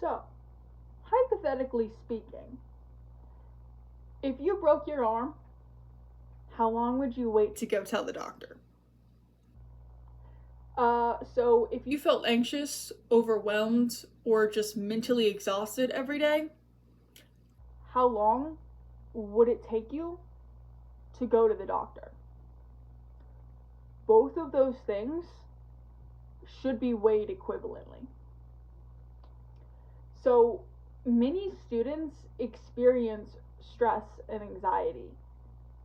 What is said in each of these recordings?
So, hypothetically speaking, if you broke your arm, how long would you wait to go tell the doctor? So if you felt anxious, overwhelmed, or just mentally exhausted every day, how long would it take you to go to the doctor? Both of those things should be weighed equivalently. So many students experience stress and anxiety,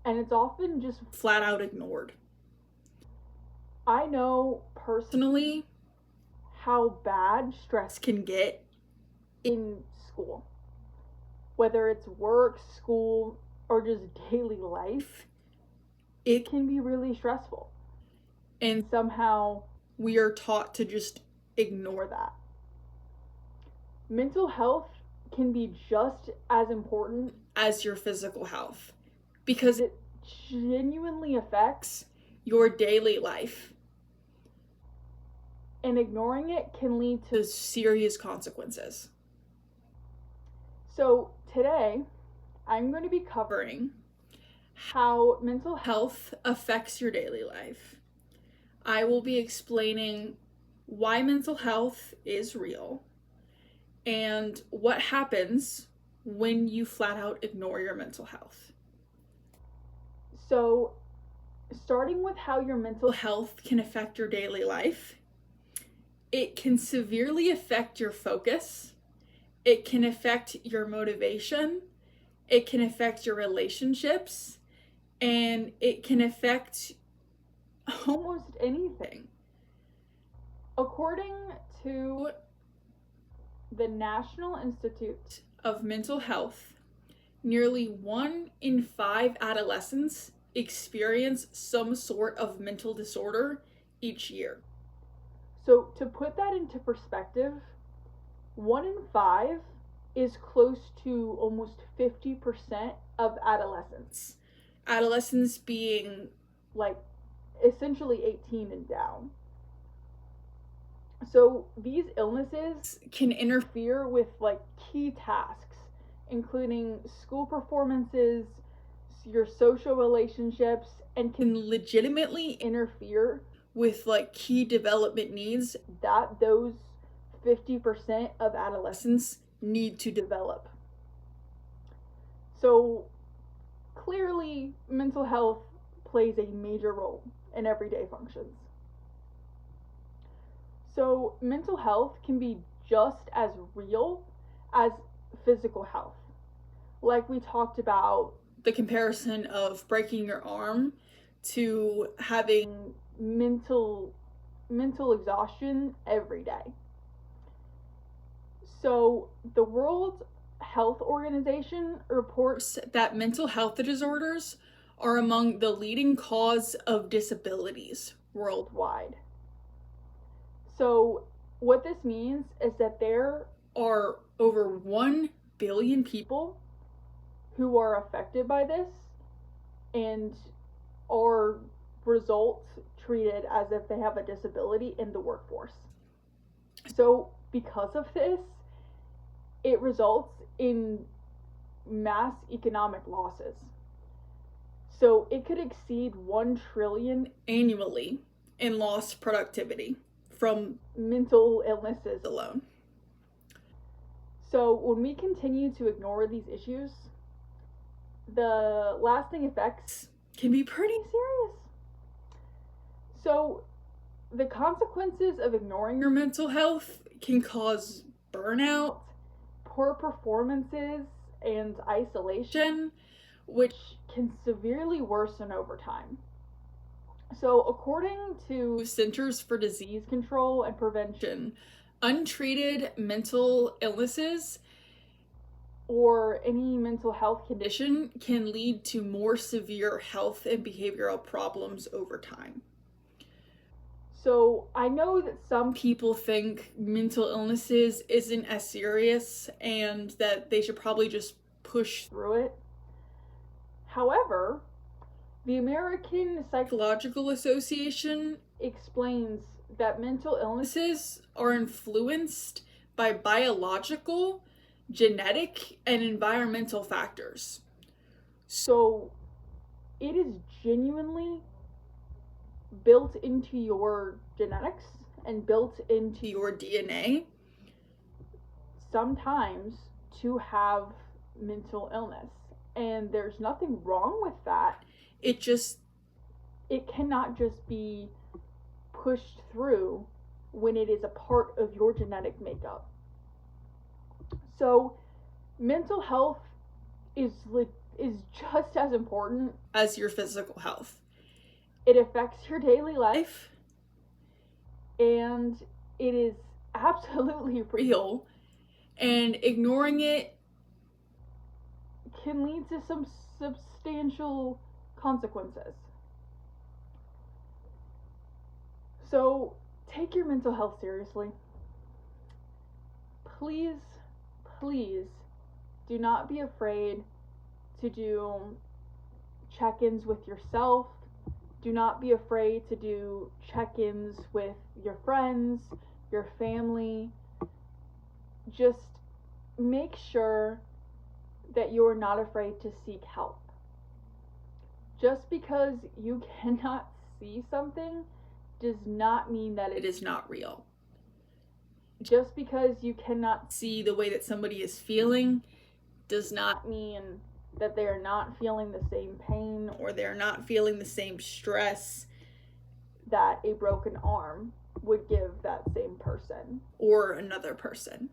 and it's often just flat out ignored. I know personally how bad stress can get in school. Whether it's work, school, or just daily life, it can be really stressful. And somehow we are taught to just ignore that. Mental health can be just as important as your physical health because it genuinely affects your daily life. And ignoring it can lead to serious consequences. So today, I'm going to be covering how mental health affects your daily life. I will be explaining why mental health is real and what happens when you flat out ignore your mental health. So, starting with how your mental health can affect your daily life, it can severely affect your focus. It can affect your motivation. It can affect your relationships. And it can affect almost anything. According to the National Institute of Mental Health, nearly 1 in 5 adolescents experience some sort of mental disorder each year. So to put that into perspective, 1 in 5 is close to almost 50% of adolescents. Adolescents being like essentially 18 and down. So these illnesses can interfere with like key tasks, including school performances, your social relationships, and can legitimately interfere with like key development needs that those 50% of adolescents need to develop. So clearly, mental health plays a major role in everyday functions. So mental health can be just as real as physical health. Like we talked about the comparison of breaking your arm to having mental exhaustion every day. So the World Health Organization reports that mental health disorders are among the leading cause of disabilities worldwide. So what this means is that there are over 1 billion people who are affected by this and are treated as if they have a disability in the workforce. So because of this, it results in mass economic losses. So it could exceed 1 trillion annually in lost productivity from mental illnesses alone. So when we continue to ignore these issues, the lasting effects can be pretty serious. So the consequences of ignoring your mental health can cause burnout, poor performances, and isolation, which can severely worsen over time. So according to Centers for Disease Control and Prevention, untreated mental illnesses or any mental health condition can lead to more severe health and behavioral problems over time. So I know that some people think mental illnesses isn't as serious and that they should probably just push through it. However, the American Psychological Association explains that mental illnesses are influenced by biological, genetic, and environmental factors. So it is genuinely built into your genetics and built into your DNA sometimes to have mental illness. And there's nothing wrong with that. It cannot just be pushed through when it is a part of your genetic makeup. So mental health is just as important as your physical health. It affects your daily life, and it is absolutely real, and ignoring it can lead to some substantial consequences. So take your mental health seriously. Please, please do not be afraid to do check-ins with yourself. Do not be afraid to do check-ins with your friends, your family. Just make sure that you are not afraid to seek help. Just because you cannot see something does not mean that it is not real. Just because you cannot see the way that somebody is feeling does not mean that they are not feeling the same pain or they're not feeling the same stress that a broken arm would give that same person or another person.